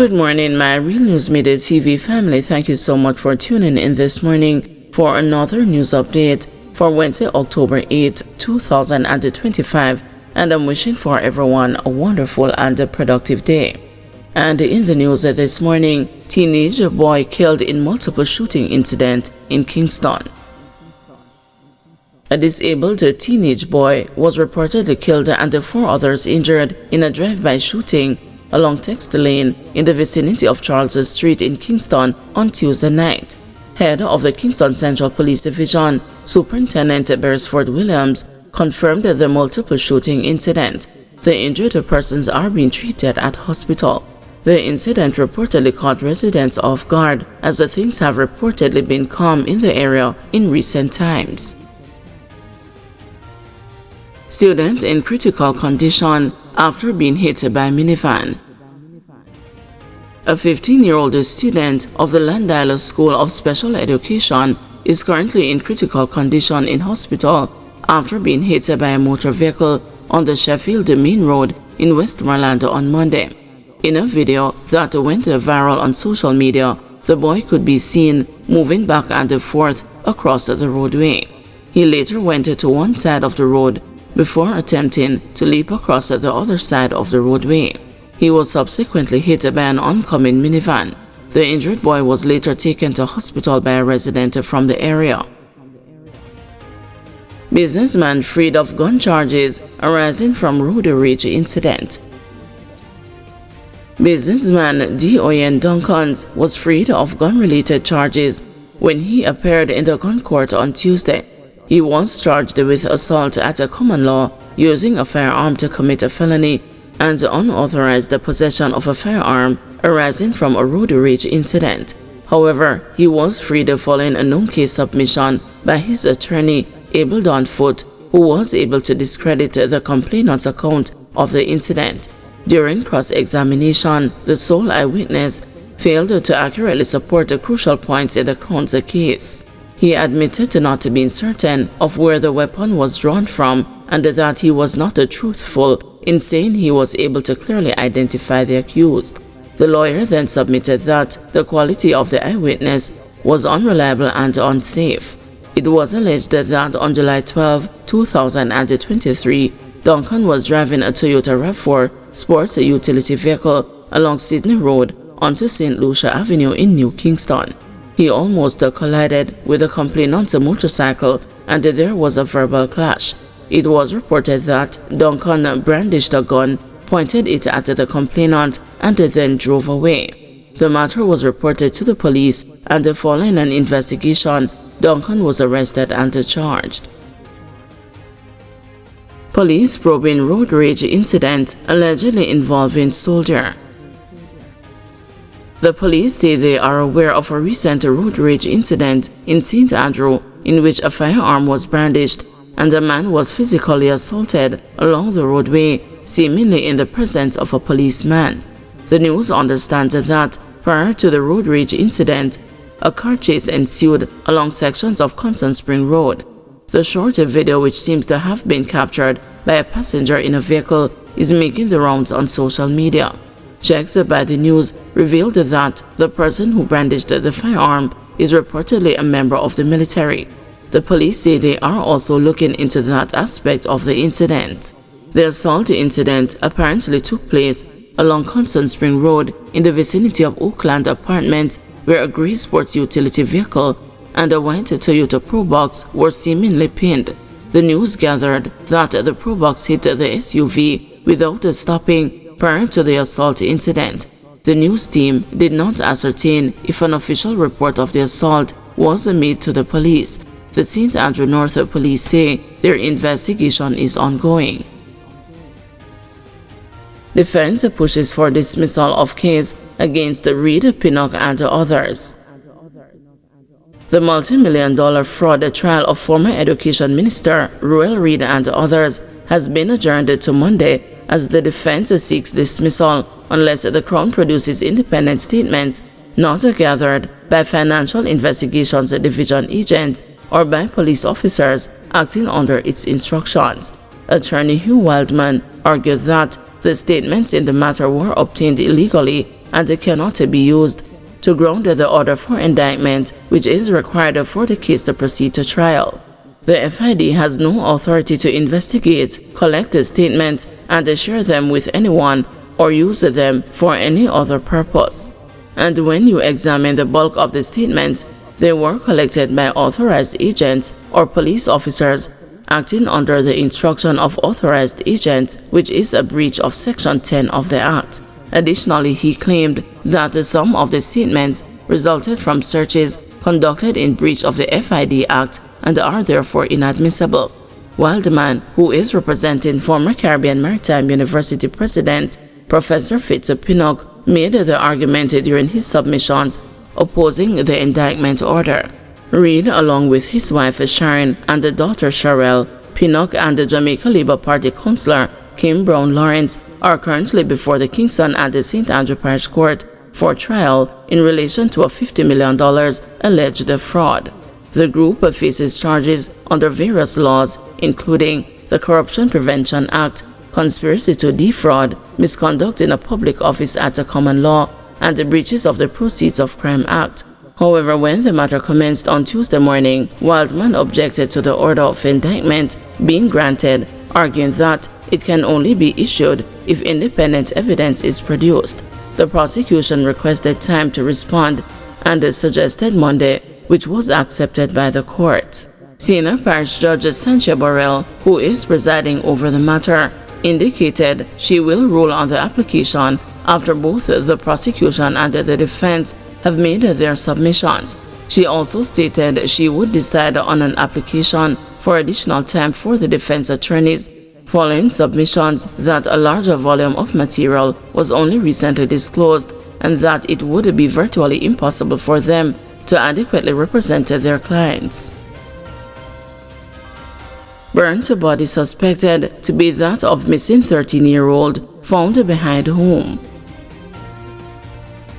Good morning, my Real News Midday TV family. Thank you so much for tuning in this morning for another news update for Wednesday, October 8, 2025. And I'm wishing for everyone a wonderful and a productive day. And in the news this morning, teenage boy killed in multiple shooting incident in Kingston. A disabled teenage boy was reportedly killed and 4 others injured in a drive-by shooting along Texter Lane in the vicinity of Charles Street in Kingston on Tuesday night. Head of the Kingston Central Police Division, Superintendent Beresford Williams, confirmed the multiple shooting incident. The injured persons are being treated at hospital. The incident reportedly caught residents off guard, as the things have reportedly been calm in the area in recent times. Student in critical condition after being hit by minivan. A 15-year-old student of the Landale School of Special Education is currently in critical condition in hospital after being hit by a motor vehicle on the Sheffield Main Road in Westmoreland on Monday. In a video that went viral on social media, the boy could be seen moving back and forth across the roadway. He later went to one side of the road before attempting to leap across the other side of the roadway. He was subsequently hit by an oncoming minivan. The injured boy was later taken to hospital by a resident from the area. Businessman freed of gun charges arising from road rage incident. Businessman D.O.N. Duncan was freed of gun-related charges when he appeared in the gun court on Tuesday. He was charged with assault at a common law, using a firearm to commit a felony, and unauthorized possession of a firearm arising from a road rage incident. However, he was freed following a no-case submission by his attorney, Abel Donfoot, who was able to discredit the complainant's account of the incident. During cross-examination, the sole eyewitness failed to accurately support the crucial points in the Crown's case. He admitted to not being certain of where the weapon was drawn from and that he was not truthful in saying he was able to clearly identify the accused. The lawyer then submitted that the quality of the eyewitness was unreliable and unsafe. It was alleged that on July 12, 2023, Duncan was driving a Toyota RAV4 sports utility vehicle along Sydney Road onto St. Lucia Avenue in New Kingston. He almost collided with the complainant's motorcycle and there was a verbal clash. It was reported that Duncan brandished a gun, pointed it at the complainant, and then drove away. The matter was reported to the police, and following an investigation, Duncan was arrested and charged. Police probing road rage incident allegedly involving soldier. The police say they are aware of a recent road rage incident in St. Andrew in which a firearm was brandished and a man was physically assaulted along the roadway, seemingly in the presence of a policeman. The news understands that prior to the road rage incident, a car chase ensued along sections of Constant Spring Road. The short video, which seems to have been captured by a passenger in a vehicle, is making the rounds on social media. Checks by the news revealed that the person who brandished the firearm is reportedly a member of the military. The police say they are also looking into that aspect of the incident. The assault incident apparently took place along Constant Spring Road in the vicinity of Oakland Apartments, where a gray sports utility vehicle and a white Toyota Probox were seemingly pinned. The news gathered that the Probox hit the SUV without stopping prior to the assault incident. The news team did not ascertain if an official report of the assault was made to the police. The St. Andrew North Police say their investigation is ongoing. Defense pushes for dismissal of case against Reid, Pinnock and others. The multi-million-dollar fraud trial of former Education Minister Roel Reid and others has been adjourned to Monday as the defense seeks dismissal unless the Crown produces independent statements not gathered by Financial Investigations Division agents or by police officers acting under its instructions. Attorney Hugh Wildman argued that the statements in the matter were obtained illegally and it cannot be used to ground the order for indictment, which is required for the case to proceed to trial. The FID has no authority to investigate, collect statements, and share them with anyone or use them for any other purpose. And when you examine the bulk of the statements, they were collected by authorized agents or police officers acting under the instruction of authorized agents, which is a breach of Section 10 of the Act. Additionally, he claimed that some of the statements resulted from searches conducted in breach of the FID Act and are therefore inadmissible. Wildman, who is representing former Caribbean Maritime University President Professor Pinnock, made the argument during his submissions opposing the indictment order. Reed, along with his wife Sharon and the daughter Sherelle, Pinnock and the Jamaica Labour Party councillor Kim Brown Lawrence are currently before the Kingston and the St. Andrew Parish Court for trial in relation to a $50 million alleged fraud. The group faces charges under various laws, including the Corruption Prevention Act, conspiracy to defraud, misconduct in a public office at a common law, and the breaches of the Proceeds of Crime Act. However, when the matter commenced on Tuesday morning, Wildman objected to the order of indictment being granted, arguing that it can only be issued if independent evidence is produced. The prosecution requested time to respond and suggested Monday, which was accepted by the court. Senior Parish Judge Sancha Burrell, who is presiding over the matter, indicated she will rule on the application after both the prosecution and the defense have made their submissions. She also stated she would decide on an application for additional time for the defense attorneys following submissions that a larger volume of material was only recently disclosed and that it would be virtually impossible for them to adequately represent their clients. Burnt body suspected to be that of missing 13-year-old found behind home.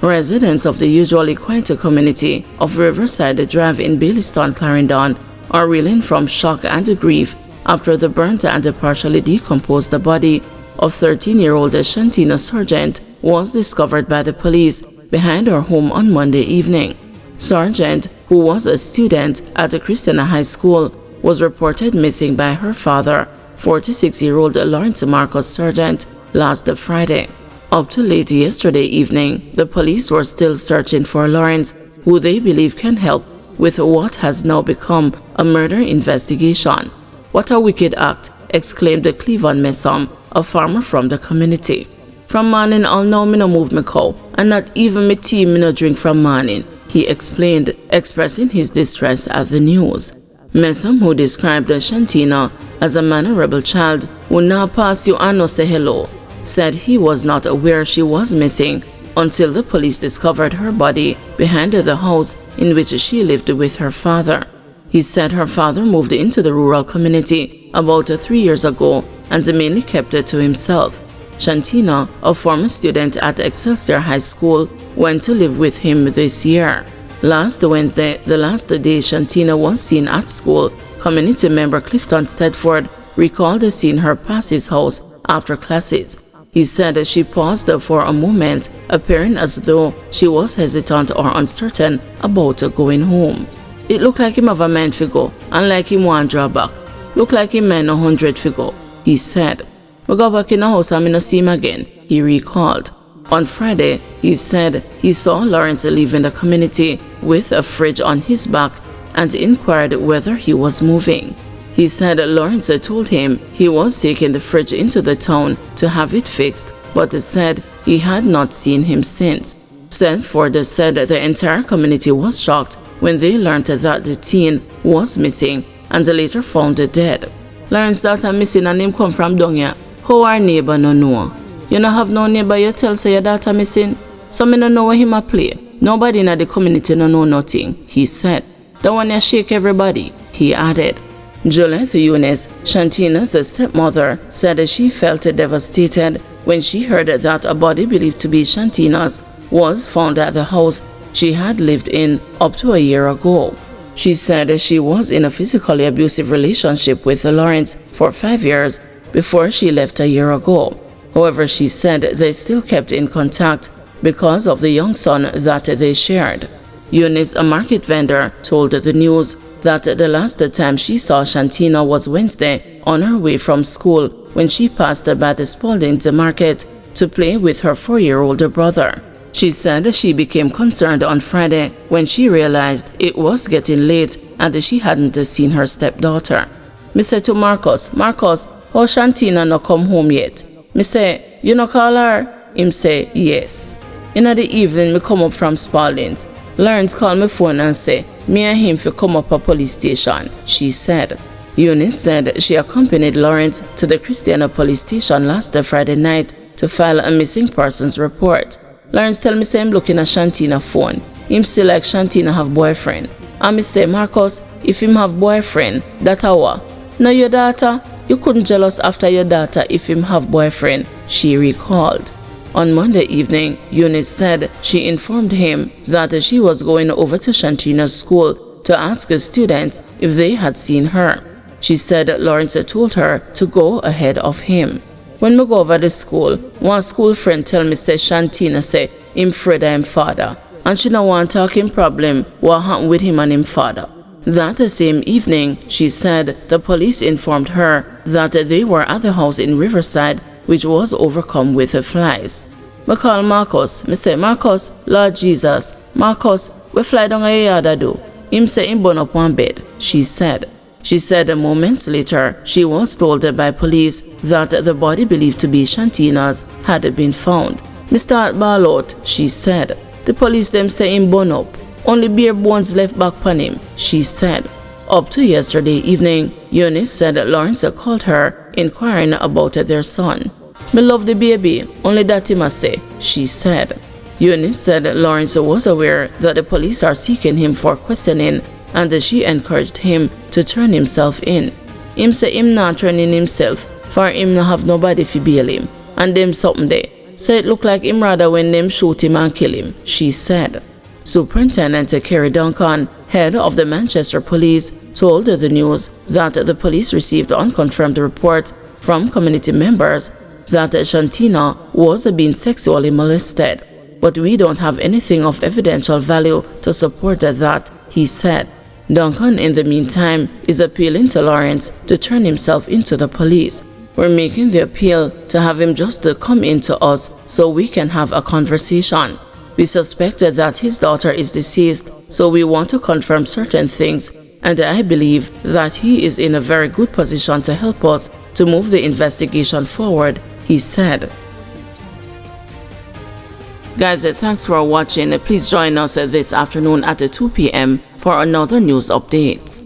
Residents of the usually quieter community of Riverside Drive in Baileystown, Clarendon are reeling from shock and grief after the burnt and partially decomposed body of 13-year-old Shantina Sargent was discovered by the police behind her home on Monday evening. Sargent, who was a student at Christiana High School, was reported missing by her father, 46-year-old Lawrence Marcus Sargent, last Friday. Up to late yesterday evening, the police were still searching for Lawrence, who they believe can help with what has now become a murder investigation. "What a wicked act," exclaimed Cleveland Messom, a farmer from the community. "From morning all now me no move me cow, and not even me tea me no drink from morning," he explained, expressing his distress at the news. Messom, who described Shantina as a mannerable child who now pass you and no say hello, said he was not aware she was missing until the police discovered her body behind the house in which she lived with her father. He said her father moved into the rural community about 3 years ago and mainly kept it to himself. Shantina, a former student at Excelsior High School, went to live with him this year. Last Wednesday, the last day Shantina was seen at school, community member Clifton Stedford recalled seeing her pass his house after classes. He said she paused for a moment, appearing as though she was hesitant or uncertain about going home. "It looked like him have a mind to go, and like him want draw back. Look like him man 100 to go," he said. "We go back in the house and me no see him again," he recalled. On Friday, he said he saw Lawrence leaving the community with a fridge on his back and inquired whether he was moving. He said Lawrence told him he was taking the fridge into the town to have it fixed, but said he had not seen him since. Stedford said the entire community was shocked when they learned that the teen was missing and later found dead. "Lawrence daughter missing and him come from down here. How our neighbor no know? You no have no neighbor you tell say your daughter missing? So me no know where him a play. Nobody in the community no know nothing," he said. "The one you shake everybody," he added. Juliet Eunice, Shantina's stepmother, said she felt devastated when she heard that a body believed to be Shantina's was found at the house she had lived in up to a year ago. She said she was in a physically abusive relationship with Lawrence for 5 years before she left a year ago. However, she said they still kept in contact because of the young son that they shared. Eunice, a market vendor, told the news that the last time she saw Shantina was Wednesday on her way from school when she passed by the Spalding's market to play with her 4-year-old brother. She said she became concerned on Friday when she realized it was getting late and she hadn't seen her stepdaughter. Me say to Marcus, how Shantina no come home yet? Me say, you no call her? Him say, yes. In the evening, me come up from Spalding's. Lawrence called me phone and say, me and him fi come up a police station, she said. Eunice said she accompanied Lawrence to the Christiana police station last Friday night to file a missing persons report. Lawrence tell me say him looking at Shantina phone. Him still like Shantina have boyfriend. And me say, Marcus, if him have boyfriend, that what? Now your daughter? You couldn't jealous after your daughter if him have boyfriend, she recalled. On Monday evening, Eunice said she informed him that she was going over to Shantina's school to ask the students if they had seen her. She said Lawrence told her to go ahead of him. When me go over the school, one school friend tell me say Shantina say him afraid of him father, and she no want talking problem what happened with him and him father. That same evening, she said the police informed her that they were at the house in Riverside, which was overcome with flies. Me call Marcus. Me say, Marcus, Lord Jesus, Marcus, we fly down a yard do. Him say him burn up one bed, she said. She said moments later, she was told by police that the body believed to be Shantina's had been found. Me start ball out, she said. The police them say him burn up. Only bare bones left back upon him, she said. Up to yesterday evening, Eunice said Lawrence called her, inquiring about their son. Me love the baby, only that he must say, she said. Eunice said Lawrence was aware that the police are seeking him for questioning, and she encouraged him to turn himself in. Him say him not turning himself, for him not have nobody to bail him, and them something there. So it look like him rather when them shoot him and kill him, she said. Superintendent Kerry Duncan, head of the Manchester Police, told the news that the police received unconfirmed reports from community members that Shantina was being sexually molested, but we don't have anything of evidential value to support that, he said. Duncan, in the meantime, is appealing to Lawrence to turn himself into the police. We're making the appeal to have him just come into us so we can have a conversation. We suspected that his daughter is deceased, so we want to confirm certain things, and I believe that he is in a very good position to help us to move the investigation forward, he said. Guys, thanks for watching. Please join us this afternoon at 2 p.m. for another news update.